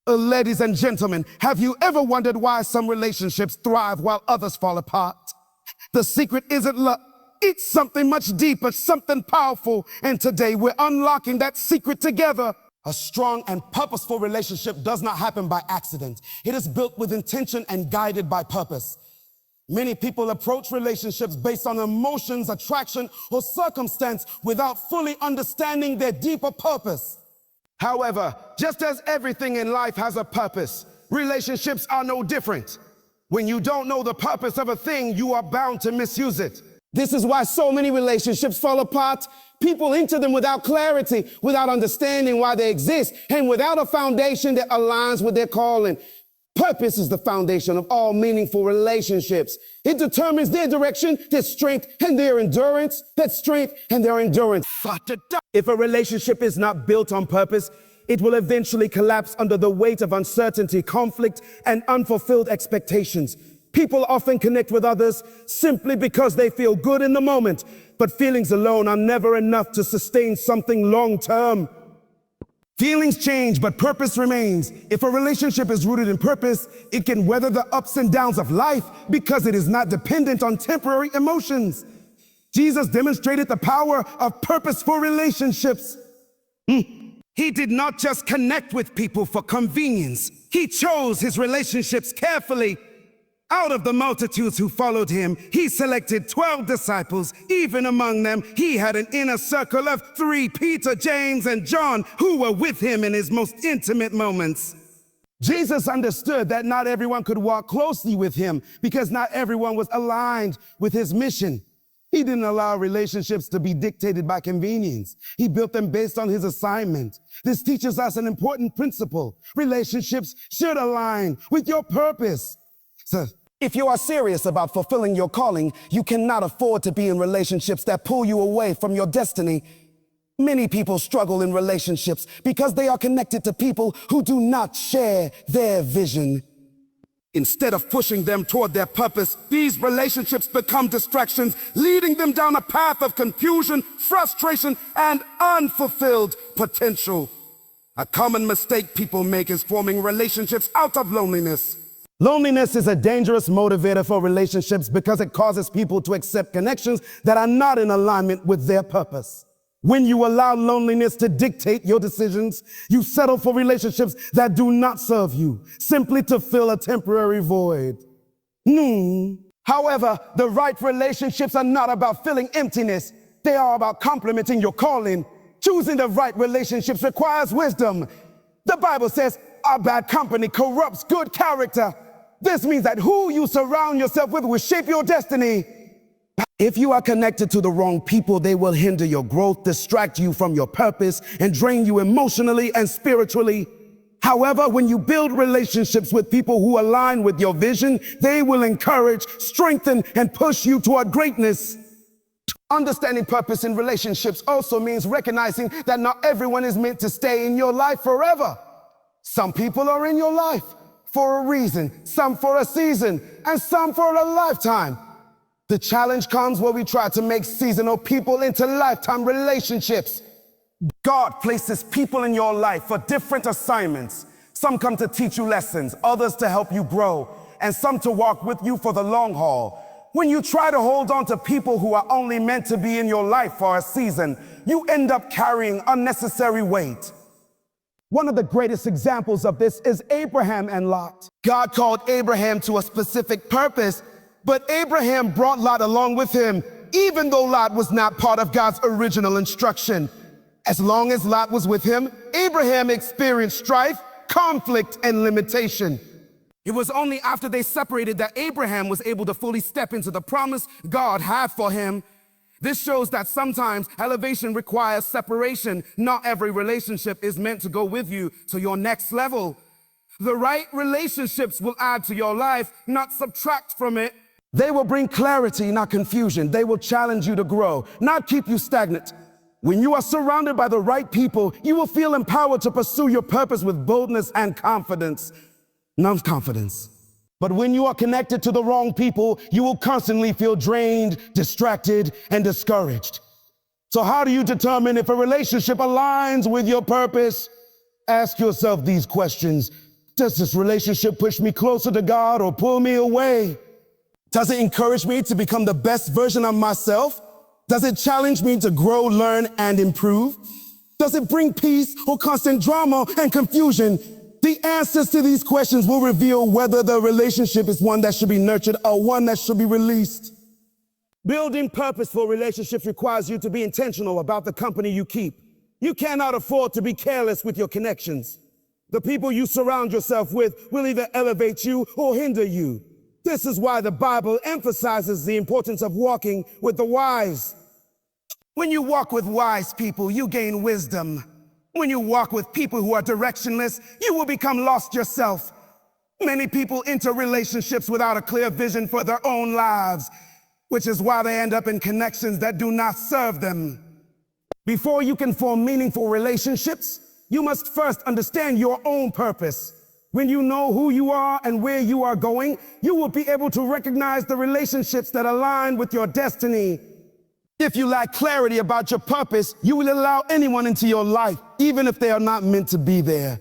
Ladies and gentlemen, have you ever wondered why some relationships thrive while others fall apart? The secret isn't love. It's something much deeper, something powerful. And today we're unlocking that secret together. A strong and purposeful relationship does not happen by accident. It is built with intention and guided by purpose. Many people approach relationships based on emotions, attraction, or circumstance without fully understanding their deeper purpose. However, just as everything in life has a purpose, relationships are no different. When you don't know the purpose of a thing, you are bound to misuse it. This is why so many relationships fall apart. People enter them without clarity, without understanding why they exist, and without a foundation that aligns with their calling. Purpose is the foundation of all meaningful relationships. It determines their direction, their strength, and their endurance. If a relationship is not built on purpose, it will eventually collapse under the weight of uncertainty, conflict, and unfulfilled expectations. People often connect with others simply because they feel good in the moment, but feelings alone are never enough to sustain something long-term. Feelings change, but purpose remains. If a relationship is rooted in purpose, it can weather the ups and downs of life because it is not dependent on temporary emotions. Jesus demonstrated the power of purposeful relationships. He did not just connect with people for convenience. He chose his relationships carefully. Out of the multitudes who followed him, he selected 12 disciples. Even among them, he had an inner circle of 3, Peter, James, and John, who were with him in his most intimate moments. Jesus understood that not everyone could walk closely with him because not everyone was aligned with his mission. He didn't allow relationships to be dictated by convenience. He built them based on his assignment. This teaches us an important principle. Relationships should align with your purpose. So, if you are serious about fulfilling your calling, you cannot afford to be in relationships that pull you away from your destiny. Many people struggle in relationships because they are connected to people who do not share their vision. Instead of pushing them toward their purpose, these relationships become distractions, leading them down a path of confusion, frustration, and unfulfilled potential. A common mistake people make is forming relationships out of loneliness. Loneliness is a dangerous motivator for relationships because it causes people to accept connections that are not in alignment with their purpose. When you allow loneliness to dictate your decisions, you settle for relationships that do not serve you, simply to fill a temporary void. However, the right relationships are not about filling emptiness. They are about complementing your calling. Choosing the right relationships requires wisdom. The Bible says, "A bad company corrupts good character." This means that who you surround yourself with will shape your destiny. If you are connected to the wrong people, they will hinder your growth, distract you from your purpose, and drain you emotionally and spiritually. However, when you build relationships with people who align with your vision, they will encourage, strengthen, and push you toward greatness. Understanding purpose in relationships also means recognizing that not everyone is meant to stay in your life forever. Some people are in your life for a reason, some for a season, and some for a lifetime. The challenge comes where we try to make seasonal people into lifetime relationships. God places people in your life for different assignments. Some come to teach you lessons, others to help you grow, and some to walk with you for the long haul. When you try to hold on to people who are only meant to be in your life for a season, you end up carrying unnecessary weight. One of the greatest examples of this is Abraham and Lot. God called Abraham to a specific purpose, but Abraham brought Lot along with him, even though Lot was not part of God's original instruction. As long as Lot was with him, Abraham experienced strife, conflict, and limitation. It was only after they separated that Abraham was able to fully step into the promise God had for him. This shows that sometimes elevation requires separation. Not every relationship is meant to go with you to your next level. The right relationships will add to your life, not subtract from it. They will bring clarity, not confusion. They will challenge you to grow, not keep you stagnant. When you are surrounded by the right people, you will feel empowered to pursue your purpose with boldness and confidence. Not confidence. But when you are connected to the wrong people, you will constantly feel drained, distracted, and discouraged. So how do you determine if a relationship aligns with your purpose? Ask yourself these questions. Does this relationship push me closer to God or pull me away? Does it encourage me to become the best version of myself? Does it challenge me to grow, learn, and improve? Does it bring peace or constant drama and confusion? The answers to these questions will reveal whether the relationship is one that should be nurtured or one that should be released. Building purposeful relationships requires you to be intentional about the company you keep. You cannot afford to be careless with your connections. The people you surround yourself with will either elevate you or hinder you. This is why the Bible emphasizes the importance of walking with the wise. When you walk with wise people, you gain wisdom. When you walk with people who are directionless, you will become lost yourself. Many people enter relationships without a clear vision for their own lives, which is why they end up in connections that do not serve them. Before you can form meaningful relationships, you must first understand your own purpose. When you know who you are and where you are going, you will be able to recognize the relationships that align with your destiny. If you lack clarity about your purpose, you will allow anyone into your life, even if they are not meant to be there.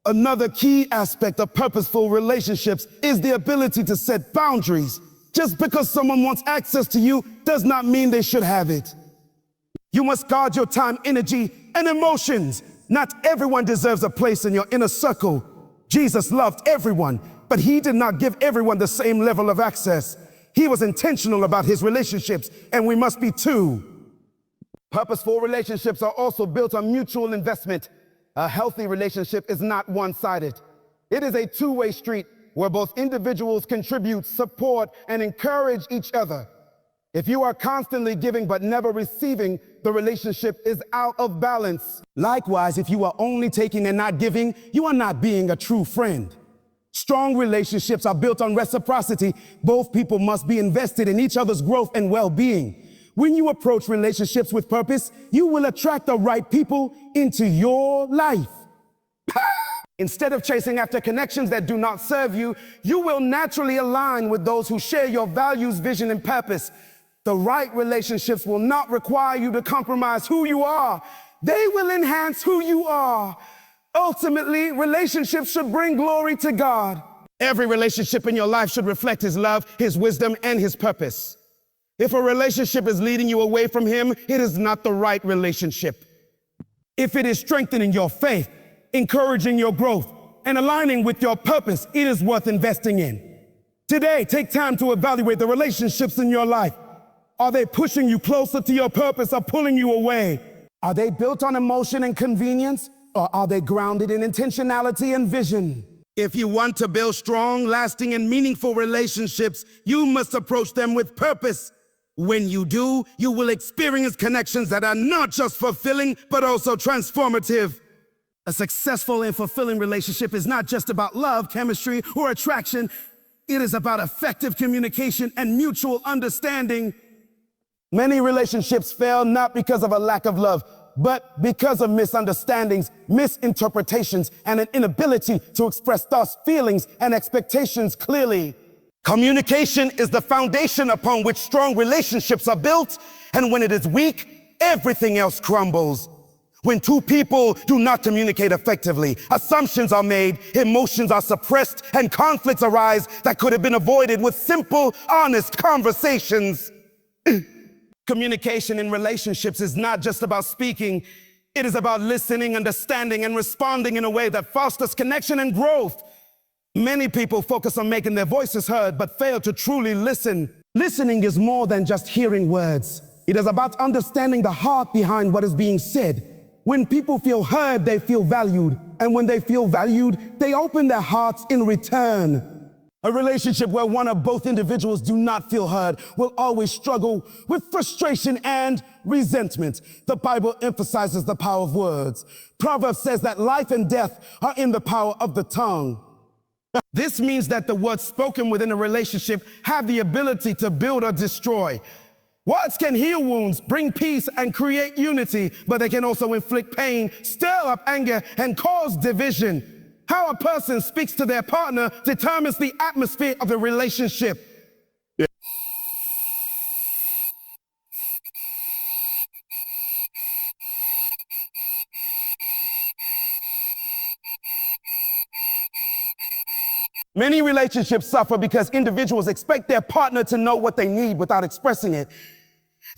Another key aspect of purposeful relationships is the ability to set boundaries. Just because someone wants access to you does not mean they should have it. You must guard your time, energy, and emotions. Not everyone deserves a place in your inner circle. Jesus loved everyone, but he did not give everyone the same level of access. He was intentional about his relationships, and we must be too. Purposeful relationships are also built on mutual investment. A healthy relationship is not one-sided. It is a two-way street where both individuals contribute, support, and encourage each other. If you are constantly giving but never receiving, the relationship is out of balance. Likewise, if you are only taking and not giving, you are not being a true friend. Strong relationships are built on reciprocity. Both people must be invested in each other's growth and well-being. When you approach relationships with purpose, you will attract the right people into your life. Instead of chasing after connections that do not serve you, you will naturally align with those who share your values, vision, and purpose. The right relationships will not require you to compromise who you are. They will enhance who you are. Ultimately, relationships should bring glory to God. Every relationship in your life should reflect his love, his wisdom, and his purpose. If a relationship is leading you away from him, it is not the right relationship. If it is strengthening your faith, encouraging your growth, and aligning with your purpose, it is worth investing in. Today, take time to evaluate the relationships in your life. Are they pushing you closer to your purpose or pulling you away? Are they built on emotion and convenience, or are they grounded in intentionality and vision? If you want to build strong, lasting, and meaningful relationships, you must approach them with purpose. When you do, you will experience connections that are not just fulfilling, but also transformative. A successful and fulfilling relationship is not just about love, chemistry, or attraction. It is about effective communication and mutual understanding. Many relationships fail not because of a lack of love, but because of misunderstandings, misinterpretations, and an inability to express thoughts, feelings, and expectations clearly. Communication is the foundation upon which strong relationships are built, and when it is weak, everything else crumbles. When two people do not communicate effectively, assumptions are made, emotions are suppressed, and conflicts arise that could have been avoided with simple, honest conversations. Communication in relationships is not just about speaking. It is about listening, understanding, and responding in a way that fosters connection and growth. Many people focus on making their voices heard, but fail to truly listen. Listening is more than just hearing words. It is about understanding the heart behind what is being said. When people feel heard, they feel valued. And when they feel valued, they open their hearts in return. A relationship where one or both individuals do not feel heard will always struggle with frustration and resentment. The Bible emphasizes the power of words. Proverbs says that life and death are in the power of the tongue. This means that the words spoken within a relationship have the ability to build or destroy. Words can heal wounds, bring peace, and create unity, but they can also inflict pain, stir up anger, and cause division. How a person speaks to their partner determines the atmosphere of the relationship. Many relationships suffer because individuals expect their partner to know what they need without expressing it.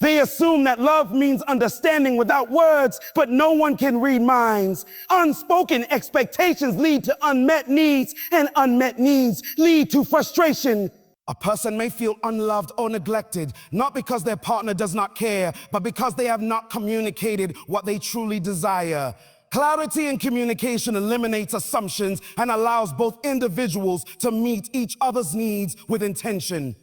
They assume that love means understanding without words, but no one can read minds. Unspoken expectations lead to unmet needs, and unmet needs lead to frustration. A person may feel unloved or neglected, not because their partner does not care, but because they have not communicated what they truly desire. Clarity in communication eliminates assumptions and allows both individuals to meet each other's needs with intention.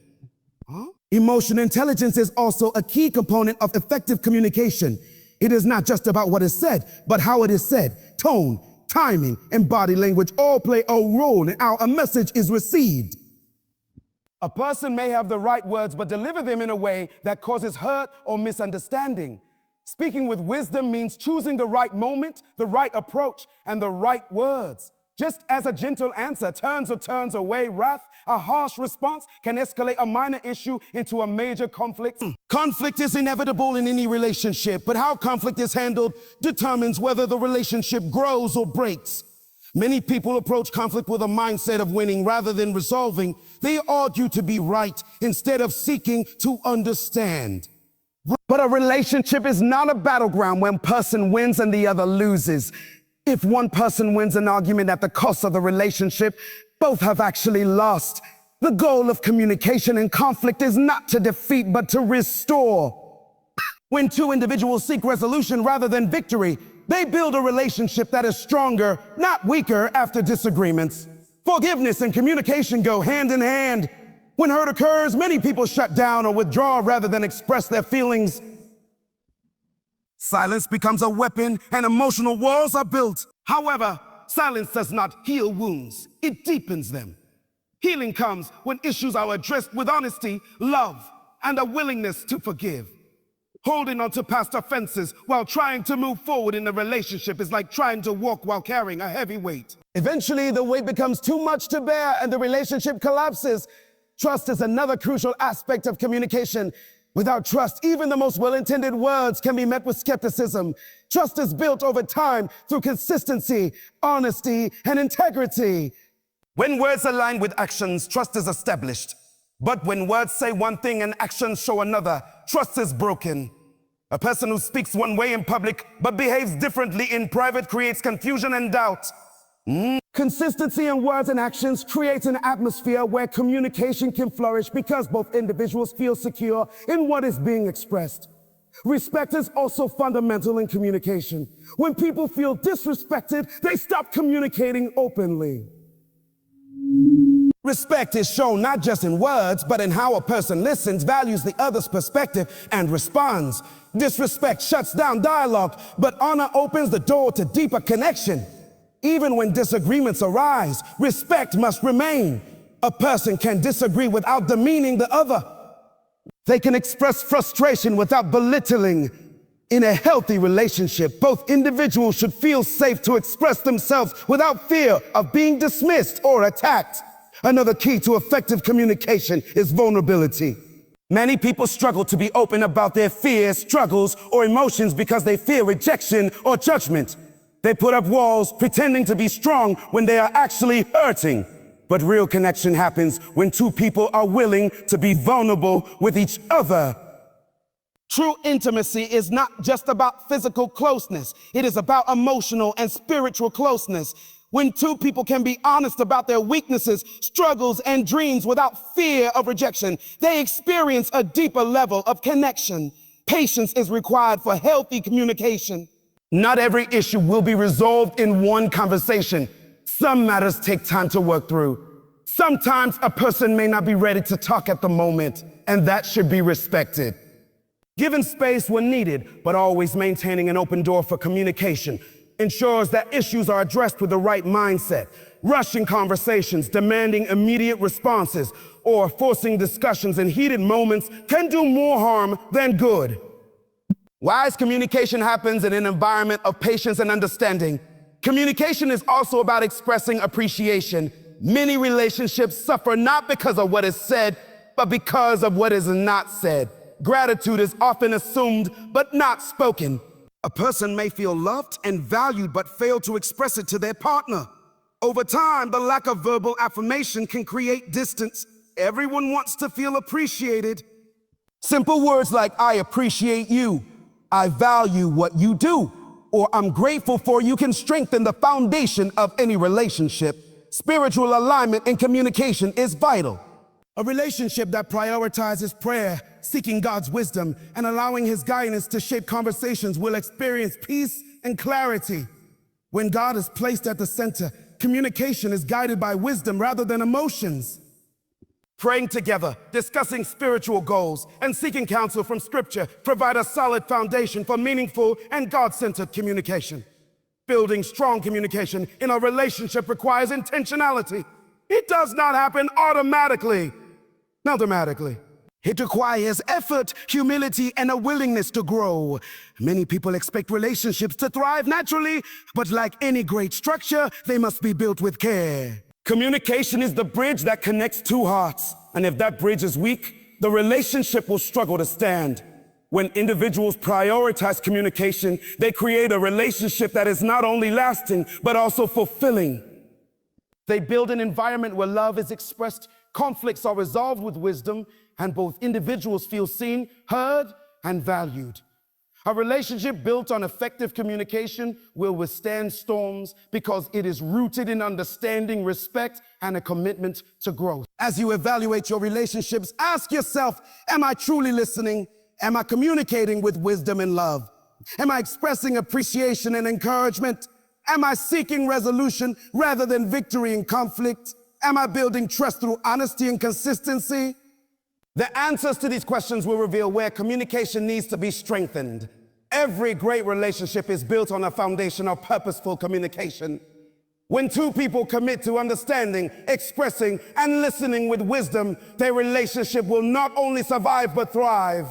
Emotional intelligence is also a key component of effective communication. It is not just about what is said, but how it is said. Tone, timing, and body language all play a role in how a message is received. A person may have the right words, but deliver them in a way that causes hurt or misunderstanding. Speaking with wisdom means choosing the right moment, the right approach, and the right words. Just as a gentle answer turns away wrath, a harsh response can escalate a minor issue into a major conflict. Conflict is inevitable in any relationship, but how conflict is handled determines whether the relationship grows or breaks. Many people approach conflict with a mindset of winning rather than resolving. They argue to be right instead of seeking to understand. But a relationship is not a battleground when one person wins and the other loses. If one person wins an argument at the cost of the relationship, both have actually lost. The goal of communication in conflict is not to defeat, but to restore. When two individuals seek resolution rather than victory, they build a relationship that is stronger, not weaker, after disagreements. Forgiveness and communication go hand in hand. When hurt occurs, many people shut down or withdraw rather than express their feelings. Silence becomes a weapon and emotional walls are built. However, silence does not heal wounds, it deepens them. Healing comes when issues are addressed with honesty, love, and a willingness to forgive. Holding on to past offenses while trying to move forward in a relationship is like trying to walk while carrying a heavy weight. Eventually, the weight becomes too much to bear and the relationship collapses. Trust is another crucial aspect of communication. Without trust, even the most well-intended words can be met with skepticism. Trust is built over time through consistency, honesty, and integrity. When words align with actions, trust is established. But when words say one thing and actions show another, trust is broken. A person who speaks one way in public but behaves differently in private creates confusion and doubt. Consistency in words and actions creates an atmosphere where communication can flourish because both individuals feel secure in what is being expressed. Respect is also fundamental in communication. When people feel disrespected, they stop communicating openly. Respect is shown not just in words, but in how a person listens, values the other's perspective, and responds. Disrespect shuts down dialogue, but honor opens the door to deeper connection. Even when disagreements arise, respect must remain. A person can disagree without demeaning the other. They can express frustration without belittling. In a healthy relationship, both individuals should feel safe to express themselves without fear of being dismissed or attacked. Another key to effective communication is vulnerability. Many people struggle to be open about their fears, struggles, or emotions because they fear rejection or judgment. They put up walls pretending to be strong when they are actually hurting. But real connection happens when two people are willing to be vulnerable with each other. True intimacy is not just about physical closeness. It is about emotional and spiritual closeness. When two people can be honest about their weaknesses, struggles, and dreams without fear of rejection, they experience a deeper level of connection. Patience is required for healthy communication. Not every issue will be resolved in one conversation. Some matters take time to work through. Sometimes a person may not be ready to talk at the moment, and that should be respected. Giving space when needed, but always maintaining an open door for communication ensures that issues are addressed with the right mindset. Rushing conversations, demanding immediate responses, or forcing discussions in heated moments can do more harm than good. Wise communication happens in an environment of patience and understanding. Communication is also about expressing appreciation. Many relationships suffer not because of what is said, but because of what is not said. Gratitude is often assumed, but not spoken. A person may feel loved and valued, but fail to express it to their partner. Over time, the lack of verbal affirmation can create distance. Everyone wants to feel appreciated. Simple words like, I appreciate you, I value what you do, or I'm grateful for you can strengthen the foundation of any relationship. Spiritual alignment in communication is vital. A relationship that prioritizes prayer, seeking God's wisdom, and allowing His guidance to shape conversations will experience peace and clarity. When God is placed at the center, communication is guided by wisdom rather than emotions. Praying together, discussing spiritual goals, and seeking counsel from Scripture provide a solid foundation for meaningful and God-centered communication. Building strong communication in a relationship requires intentionality. It does not happen automatically, not dramatically. It requires effort, humility, and a willingness to grow. Many people expect relationships to thrive naturally, but like any great structure, they must be built with care. Communication is the bridge that connects two hearts, and if that bridge is weak, the relationship will struggle to stand. When individuals prioritize communication, they create a relationship that is not only lasting, but also fulfilling. They build an environment where love is expressed, conflicts are resolved with wisdom, and both individuals feel seen, heard, and valued. A relationship built on effective communication will withstand storms because it is rooted in understanding, respect, and a commitment to growth. As you evaluate your relationships, ask yourself, am I truly listening? Am I communicating with wisdom and love? Am I expressing appreciation and encouragement? Am I seeking resolution rather than victory in conflict? Am I building trust through honesty and consistency? The answers to these questions will reveal where communication needs to be strengthened. Every great relationship is built on a foundation of purposeful communication. When two people commit to understanding, expressing, and listening with wisdom, their relationship will not only survive but thrive.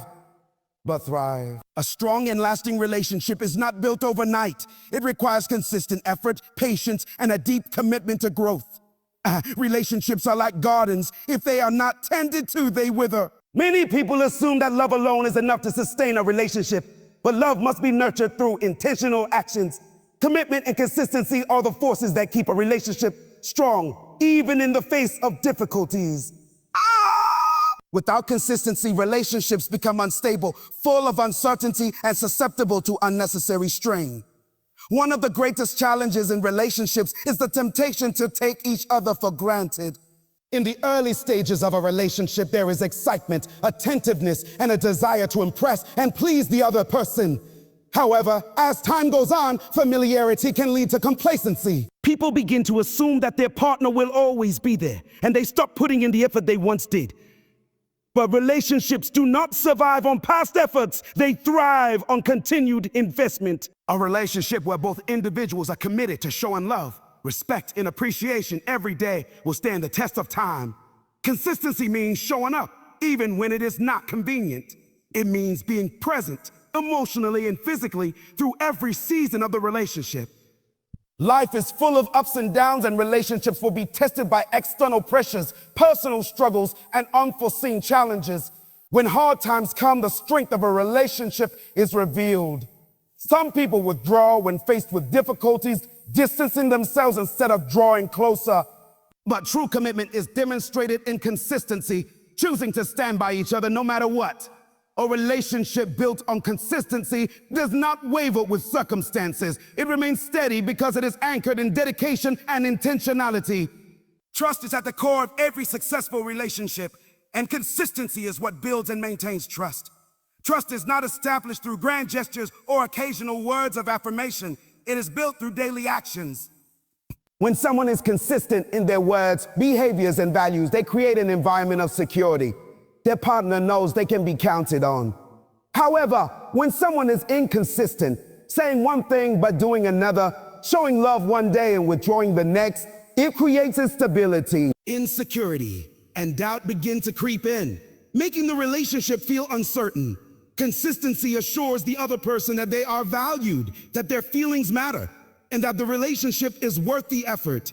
A strong and lasting relationship is not built overnight. It requires consistent effort, patience, and a deep commitment to growth. Relationships are like gardens. If they are not tended to, they wither. Many people assume that love alone is enough to sustain a relationship, but love must be nurtured through intentional actions. Commitment and consistency are the forces that keep a relationship strong, even in the face of difficulties. Without consistency, relationships become unstable, full of uncertainty, and susceptible to unnecessary strain. One of the greatest challenges in relationships is the temptation to take each other for granted. In the early stages of a relationship, there is excitement, attentiveness, and a desire to impress and please the other person. However, as time goes on, familiarity can lead to complacency. People begin to assume that their partner will always be there, and they stop putting in the effort they once did. But relationships do not survive on past efforts. They thrive on continued investment. A relationship where both individuals are committed to showing love, respect, and appreciation every day will stand the test of time. Consistency means showing up, even when it is not convenient. It means being present emotionally and physically through every season of the relationship. Life is full of ups and downs, and relationships will be tested by external pressures, personal struggles, and unforeseen challenges. When hard times come, the strength of a relationship is revealed. Some people withdraw when faced with difficulties, distancing themselves instead of drawing closer. But true commitment is demonstrated in consistency, choosing to stand by each other no matter what. A relationship built on consistency does not waver with circumstances. It remains steady because it is anchored in dedication and intentionality. Trust is at the core of every successful relationship, and consistency is what builds and maintains trust. Trust is not established through grand gestures or occasional words of affirmation. It is built through daily actions. When someone is consistent in their words, behaviors, and values, they create an environment of security. Their partner knows they can be counted on. However, when someone is inconsistent, saying one thing but doing another, showing love one day and withdrawing the next, it creates instability. Insecurity and doubt begin to creep in, making the relationship feel uncertain. Consistency assures the other person that they are valued, that their feelings matter, and that the relationship is worth the effort.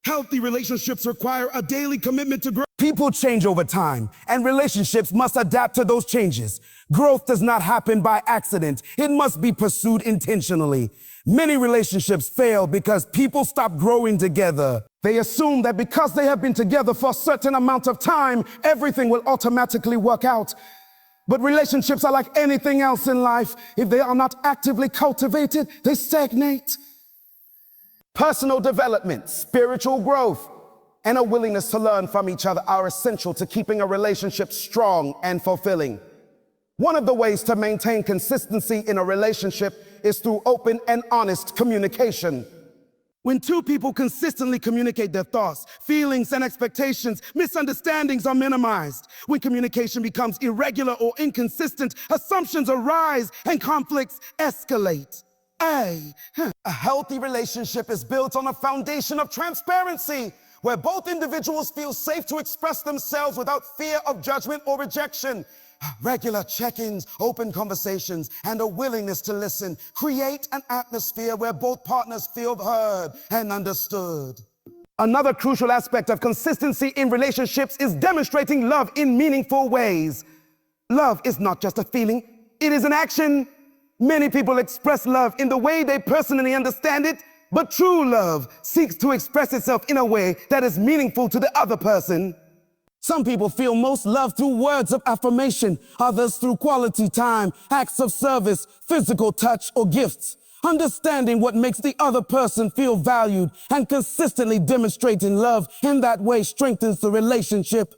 Healthy relationships require a daily commitment to growth. People change over time, and relationships must adapt to those changes. Growth does not happen by accident. It must be pursued intentionally. Many relationships fail because people stop growing together. They assume that because they have been together for a certain amount of time, everything will automatically work out. But relationships are like anything else in life. If they are not actively cultivated, they stagnate. Personal development, spiritual growth, and a willingness to learn from each other are essential to keeping a relationship strong and fulfilling. One of the ways to maintain consistency in a relationship is through open and honest communication. When two people consistently communicate their thoughts, feelings, and expectations, misunderstandings are minimized. When communication becomes irregular or inconsistent, assumptions arise and conflicts escalate. A healthy relationship is built on a foundation of transparency, where both individuals feel safe to express themselves without fear of judgment or rejection. Regular check-ins, open conversations, and a willingness to listen create an atmosphere where both partners feel heard and understood. Another crucial aspect of consistency in relationships is demonstrating love in meaningful ways. Love is not just a feeling, it is an action. Many people express love in the way they personally understand it, but true love seeks to express itself in a way that is meaningful to the other person. Some people feel most love through words of affirmation, others through quality time, acts of service, physical touch, or gifts. Understanding what makes the other person feel valued and consistently demonstrating love in that way strengthens the relationship.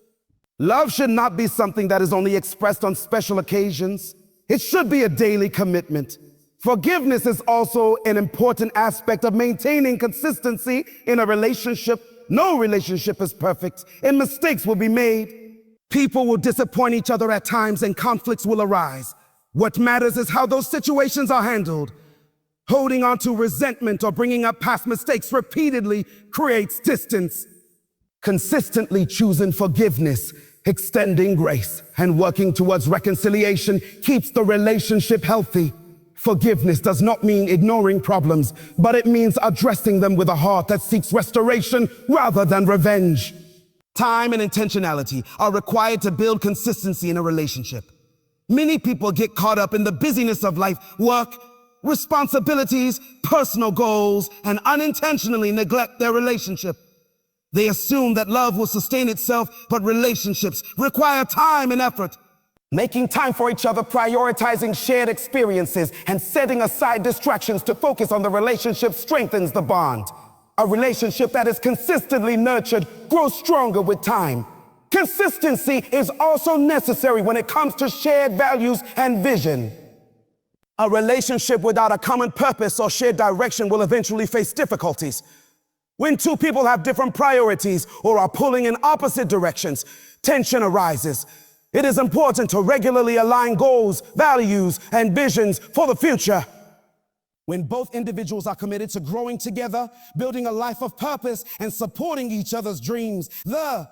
Love should not be something that is only expressed on special occasions. It should be a daily commitment. Forgiveness is also an important aspect of maintaining consistency in a relationship. No relationship is perfect, and mistakes will be made. People will disappoint each other at times, and conflicts will arise. What matters is how those situations are handled. Holding on to resentment or bringing up past mistakes repeatedly creates distance. Consistently choosing forgiveness, extending grace, and working towards reconciliation keeps the relationship healthy. Forgiveness does not mean ignoring problems, but it means addressing them with a heart that seeks restoration rather than revenge. Time and intentionality are required to build consistency in a relationship. Many people get caught up in the busyness of life, work, responsibilities, personal goals, and unintentionally neglect their relationship. They assume that love will sustain itself, but relationships require time and effort. Making time for each other, prioritizing shared experiences, and setting aside distractions to focus on the relationship strengthens the bond. A relationship that is consistently nurtured grows stronger with time. Consistency is also necessary when it comes to shared values and vision. A relationship without a common purpose or shared direction will eventually face difficulties. When two people have different priorities or are pulling in opposite directions, tension arises. It is important to regularly align goals, values, and visions for the future. When both individuals are committed to growing together, building a life of purpose, and supporting each other's dreams, the